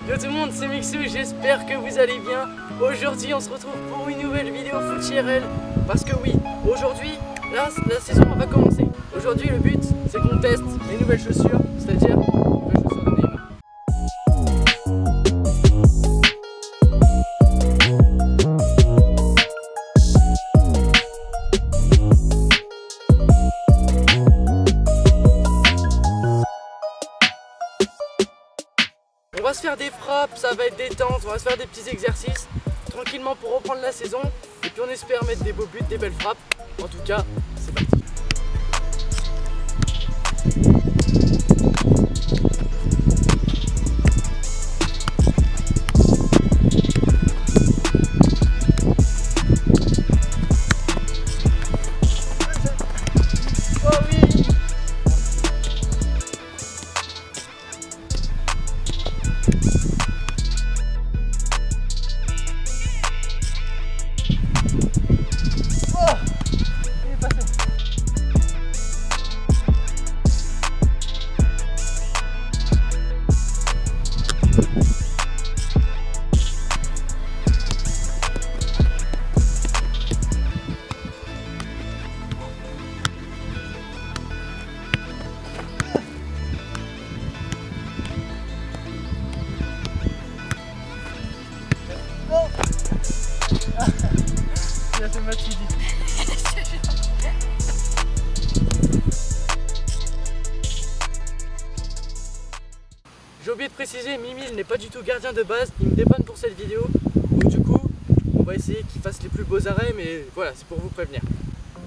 Yo tout le monde, c'est Mixou, j'espère que vous allez bien. Aujourd'hui on se retrouve pour une nouvelle vidéo foot IRL. Parce que oui, aujourd'hui, la saison va commencer. Aujourd'hui le but, c'est qu'on teste les nouvelles chaussures, c'est-à-dire les nouvelles chaussures de Neymar. On va se faire des frappes, ça va être détente, on va se faire des petits exercices tranquillement pour reprendre la saison. Et puis on espère mettre des beaux buts, des belles frappes. En tout cas, c'est parti. Oh oui! Il a fait match midi. J'ai oublié de préciser, Mimi il n'est pas du tout gardien de base, il me dépanne pour cette vidéo. Donc du coup, on va essayer qu'il fasse les plus beaux arrêts, mais voilà, c'est pour vous prévenir.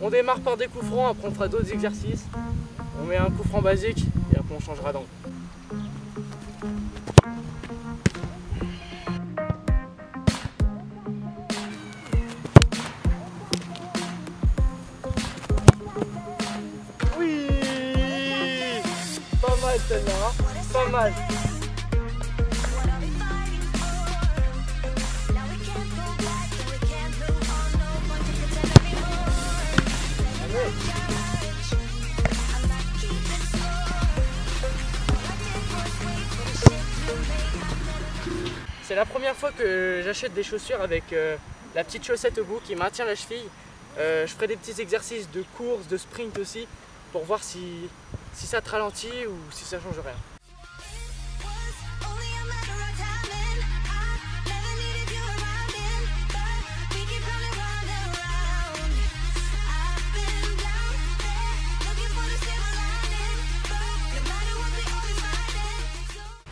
On démarre par des coups francs, après on fera d'autres exercices. On met un coup franc basique et après on changera d'angle. Pas mal celle-là, hein, pas mal. C'est la première fois que j'achète des chaussures avec la petite chaussette au bout qui maintient la cheville. Je ferai des petits exercices de course, de sprint aussi, pour voir si ça te ralentit ou si ça change rien.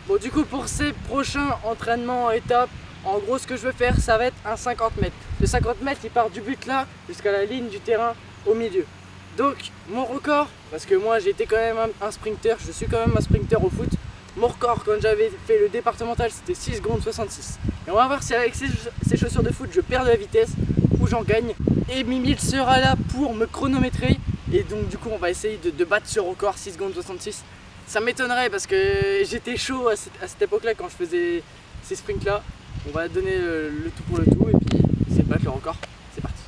Bon du coup pour ces prochains entraînements en étape, en gros ce que je veux faire ça va être un 50 mètres. Le 50 mètres il part du but là jusqu'à la ligne du terrain au milieu. Donc mon record, parce que moi j'étais quand même un sprinter, je suis quand même un sprinter au foot. Mon record quand j'avais fait le départemental c'était 6 secondes 66. Et on va voir si avec ces chaussures de foot je perds de la vitesse ou j'en gagne. Et Mimi sera là pour me chronométrer. Et donc du coup on va essayer de battre ce record 6 secondes 66. Ça m'étonnerait parce que j'étais chaud à cette époque là quand je faisais ces sprints là. On va donner le tout pour le tout et puis essayer de battre le record. C'est parti.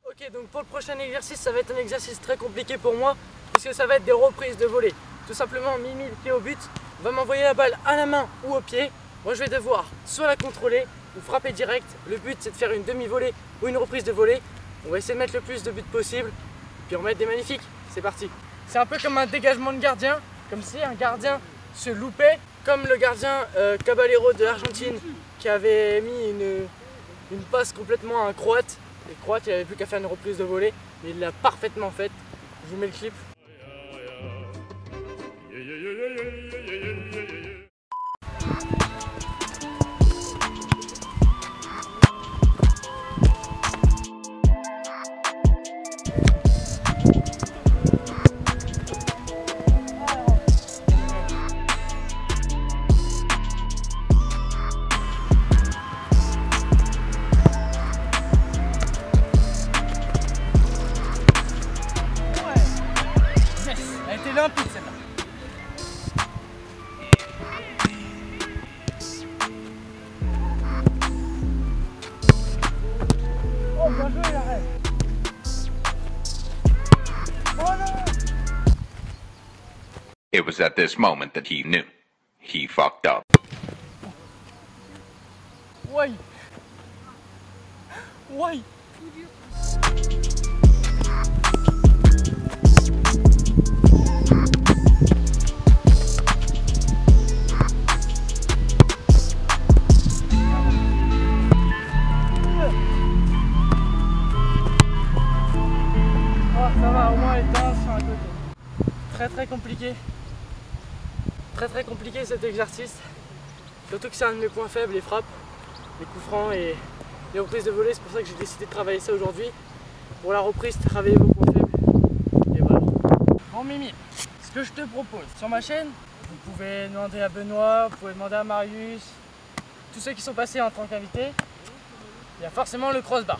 Ok, donc pour le prochain exercice, ça va être un exercice très compliqué pour moi puisque ça va être des reprises de volée. Tout simplement, Mimi, le pied au but, va m'envoyer la balle à la main ou au pied. Moi, je vais devoir soit la contrôler ou frapper direct. Le but, c'est de faire une demi-volée ou une reprise de volée. On va essayer de mettre le plus de buts possible, puis on va mettre des magnifiques. C'est parti. C'est un peu comme un dégagement de gardien, comme si un gardien se loupait, comme le gardien Caballero de l'Argentine qui avait mis une passe complètement à un Croate. Le Croate, il n'avait plus qu'à faire une reprise de volée, mais il l'a parfaitement faite. Je vous mets le clip. limpide celle-là. was at this moment that he knew. He fucked up. Why? Why? Ça va, au moins elle danse sur un côté. Très compliqué. Très compliqué cet exercice. Surtout que c'est un de mes points faibles, les frappes, les coups francs et les reprises de volée. C'est pour ça que j'ai décidé de travailler ça aujourd'hui. Pour la reprise, travailler vos points faibles. Et voilà. Bon Mimi, ce que je te propose, sur ma chaîne, vous pouvez demander à Benoît, vous pouvez demander à Marius, tous ceux qui sont passés en tant qu'invités, il y a forcément le crossbar.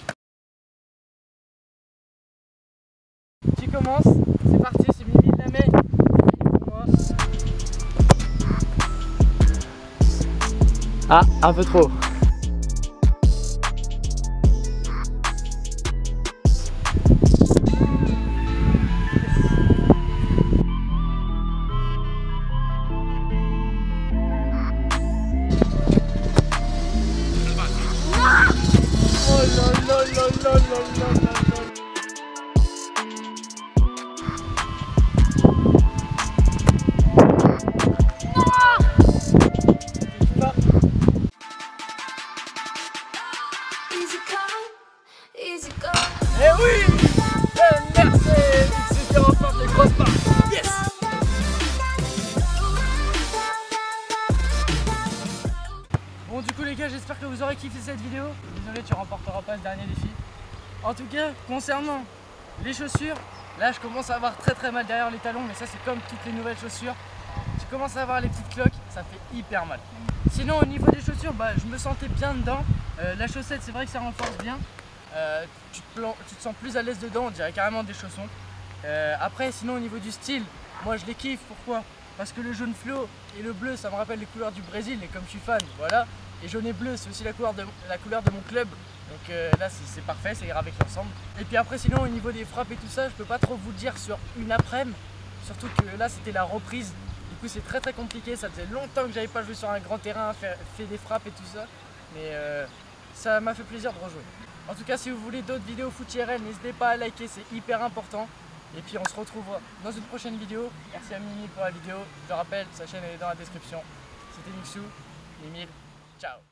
Tu commences, c'est parti, c'est Mimi de la met. Pour moi. Ah, un peu trop. Oh là là. Eh oui! Merci! C'est qui remporte le crossbar! Yes! Bon du coup les gars, j'espère que vous aurez kiffé cette vidéo. Désolé, tu remporteras pas ce dernier défi. En tout cas, concernant les chaussures, là je commence à avoir très mal derrière les talons, mais ça c'est comme toutes les nouvelles chaussures. Tu commences à avoir les petites cloques, ça fait hyper mal. Sinon au niveau des chaussures, je me sentais bien dedans. La chaussette, c'est vrai que ça renforce bien. Tu te sens plus à l'aise dedans, on dirait carrément des chaussons. Après sinon au niveau du style, moi je les kiffe, pourquoi? Parce que le jaune fluo et le bleu ça me rappelle les couleurs du Brésil et comme je suis fan, voilà. Et jaune et bleu c'est aussi la couleur de mon club, donc là c'est parfait, ça ira avec l'ensemble. Et puis après sinon au niveau des frappes et tout ça, je peux pas trop vous le dire sur une après-midi, surtout que là c'était la reprise. Du coup c'est très compliqué, ça faisait longtemps que j'avais pas joué sur un grand terrain, fait des frappes et tout ça. Mais ça m'a fait plaisir de rejouer. En tout cas, si vous voulez d'autres vidéos foot IRL, n'hésitez pas à liker, c'est hyper important. Et puis on se retrouve dans une prochaine vidéo. Merci à Mimi pour la vidéo. Je te rappelle, sa chaîne est dans la description. C'était Mixou, Mimi, ciao.